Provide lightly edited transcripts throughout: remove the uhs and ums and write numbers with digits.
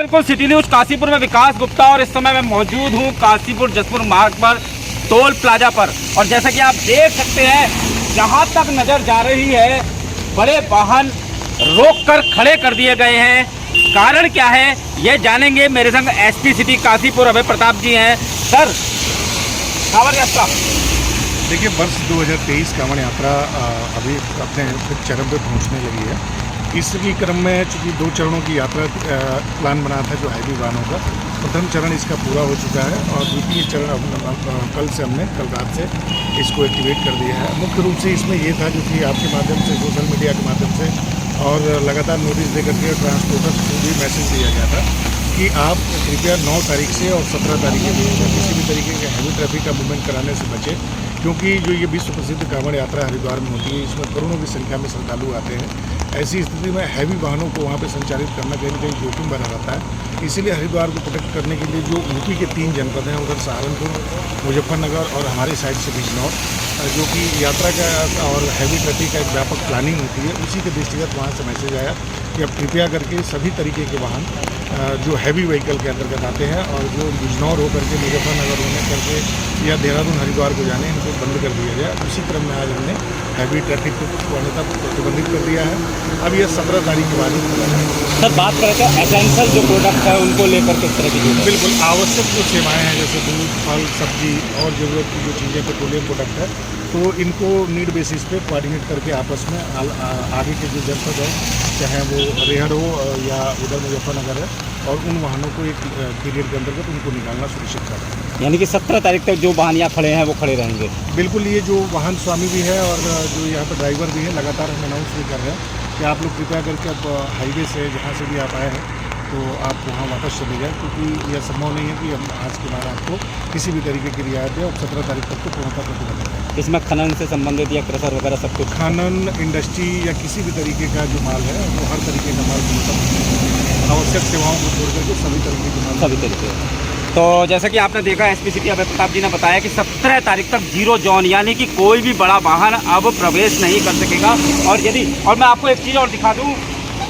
बिल्कुल city news Kashipur में विकास गुप्ता और इस समय मैं मौजूद हूं काशीपुर जसपुर मार्ग पर टोल प्लाजा पर। और जैसा कि आप देख सकते हैं जहां तक नजर जा रही है बड़े वाहन रोककर खड़े कर दिए गए हैं। कारण क्या है ये जानेंगे। मेरे संग एसपी सिटी काशीपुर अभय प्रताप जी हैं। सर कांवड़ यात्रा देखिए, वर्ष 2023 कांवड़ यात्रा अभी अपने चरम पे पहुंचने लगी है। इसी क्रम में चूँकि 2 चरणों की यात्रा प्लान बना था जो हैवी वाहनों का। प्रथम चरण इसका पूरा हो चुका है और द्वितीय चरण कल रात से इसको एक्टिवेट कर दिया है। मुख्य रूप से इसमें ये था जो कि आपके माध्यम से सोशल मीडिया के माध्यम से और लगातार नोटिस देकर के ट्रांसपोर्टर्स को भी मैसेज दिया गया था कि आप कृपया 9 तारीख से और 17 तारीख के बीच में किसी भी तरीके के हैवी ट्रैफिक का मूवमेंट कराने से बचें, क्योंकि जो ये विश्व प्रसिद्ध कांवड़ यात्रा हरिद्वार में होती है इसमें करोड़ों की संख्या में श्रद्धालु आते हैं। ऐसी स्थिति में हैवी वाहनों को वहाँ पे संचालित करना कहीं न कहीं जोखिम बना रहता है। इसीलिए हरिद्वार को प्रोटेक्ट करने के लिए जो यूपी के 3 जनपद हैं उधर सहारनपुर, मुजफ्फरनगर और हमारे साइड से बिजनौर, जो कि यात्रा का और हैवी ट्रैफिक का एक व्यापक प्लानिंग होती है, उसी के दृष्टिगत वहाँ से मैसेज आया कि अब कृपया करके सभी तरीके के वाहन जो हैवी व्हीकल के अंतर्गत आते हैं और जो बिजनौर होकर के मुजफ्फरनगर होने करके या देहरादून हरिद्वार को जाने इनको बंद कर दिया जाए। उसी क्रम में आज हमने हैवी ट्रैफिक को अन्यथा प्रतिबंधित कर दिया है। अब यह 17 तारीख के बाद ही। सर बात करें तो एसेंशियल जो प्रोडक्ट है उनको लेकर किस तरह की बिल्कुल आवश्यक जो सेवाएं हैं जैसे दूध, फल, सब्जी और ज़रूरत की जो चीज़ें पेट्रोलियम प्रोडक्ट है तो इनको नीड बेसिस पे कोऑर्डिनेट करके आपस में आगे के जो जनपद है चाहे वो रेहड़ हो या उधर मुजफ्फरनगर है और उन वाहनों को एक पीरियड के अंतर्गत उनको निकालना सुनिश्चित कर रहे हैं। यानी कि 17 तारीख तक जो वाहन यहाँ खड़े हैं वो खड़े रहेंगे। बिल्कुल, ये जो वाहन स्वामी भी है और जो यहाँ पर ड्राइवर भी है लगातार हम अनाउंस भी कर रहे हैं कि आप लोग कृपया करके अब हाईवे से जहाँ से भी आप आए हैं तो आप वहाँ वापस चले जाएँ, क्योंकि यह संभव नहीं है कि हम आज के बाद आपको किसी भी तरीके की रियायत दें और 17 तारीख तक को पूर्णतः प्रतिबंध करें। इसमें खनन से संबंधित या क्रशर वगैरह सब कुछ खनन इंडस्ट्री या किसी भी तरीके का जो माल है वो हर तरीके का माल आवश्यक सेवाओं को छोड़ करके सभी तरीके के माल सभी तरीके। तो जैसा कि आपने देखा एसपी सिटी अभय प्रताप जी ने बताया कि 17 तारीख तक 0 जोन यानी कि कोई भी बड़ा वाहन अब प्रवेश नहीं कर सकेगा। और मैं आपको एक चीज़ और दिखा दूँ,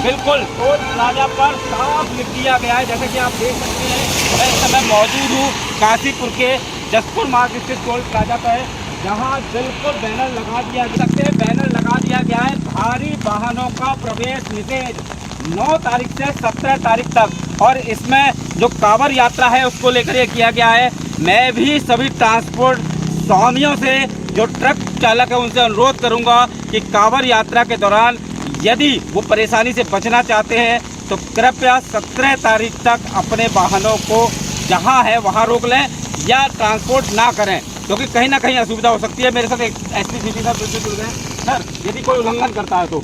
बिल्कुल टोल प्लाजा पर साफ लिख दिया गया है। जैसे कि आप देख सकते हैं मैं इस समय मौजूद हूँ काशीपुर के जसपुर मार्ग स्थित टोल प्लाजा पर, जहाँ बिल्कुल बैनर लगा दिया गया है भारी वाहनों का प्रवेश निषेध 9 तारीख से 17 तारीख तक। और इसमें जो कांवड़ यात्रा है उसको लेकर ये किया गया है। मैं भी सभी ट्रांसपोर्ट स्वामियों से जो ट्रक चालक है उनसे अनुरोध करूंगा कि कांवड़ यात्रा के दौरान यदि वो परेशानी से बचना चाहते हैं तो कृपया 17 तारीख तक अपने वाहनों को जहां है वहां रोक लें या ट्रांसपोर्ट ना करें, क्योंकि कहीं ना कहीं असुविधा हो सकती है। मेरे साथ एक एसपी सिटी का जुड़ गए सर, यदि कोई उल्लंघन करता है तो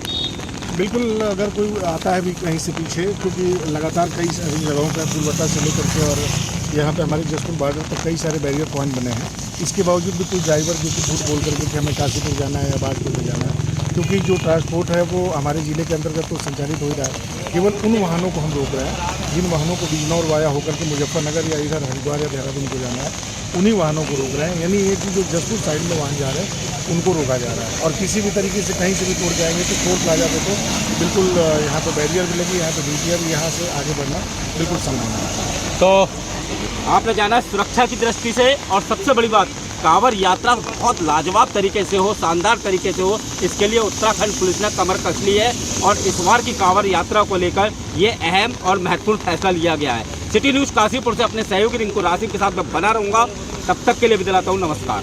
बिल्कुल अगर कोई आता है भी कहीं से पीछे, क्योंकि लगातार कई सारी जगहों पर पुलवट्टा से लेकर के और यहाँ पे हमारे जसपुर बॉर्डर पर कई सारे बैरियर पॉइंट बने हैं। इसके बावजूद भी कोई ड्राइवर जो कि झूठ बोल करके कि हमें काशीपुर जाना है या बागपुर जाना है, क्योंकि जो ट्रांसपोर्ट है वो हमारे ज़िले के अंतर्गत तो संचालित हो ही रहा है। केवल उन वाहनों को हम रोक रहे हैं जिन वाहनों को बिजनौर वाया होकर के मुजफ्फरनगर या इधर हरिद्वार या देहरादून को जाना है, उन्हीं वाहनों को रोक रहे हैं। यानी ये कि जो जसपुर साइड में वाहन जा रहे हैं उनको रोका जा रहा है। और किसी भी तरीके से कहीं से भी तोड़ जाएंगे तो टोल प्लाजा पे तो बिल्कुल यहाँ पर बैरियर भी लगी, यहाँ पर डीटीआर भी, यहाँ से आगे बढ़ना बिल्कुल संभव है। तो आपने जाना सुरक्षा की दृष्टि से और सबसे बड़ी बात कांवड़ यात्रा बहुत लाजवाब तरीके से हो, शानदार तरीके से हो, इसके लिए उत्तराखंड पुलिस ने कमर कस ली है और इस बार की कांवड़ यात्रा को लेकर ये अहम और महत्वपूर्ण फैसला लिया गया है। सिटी न्यूज़ काशीपुर से अपने सहयोगी रिंकू राशिद के साथ मैं बना रहूँगा। तब तक के लिए विदा लेता हूँ। नमस्कार।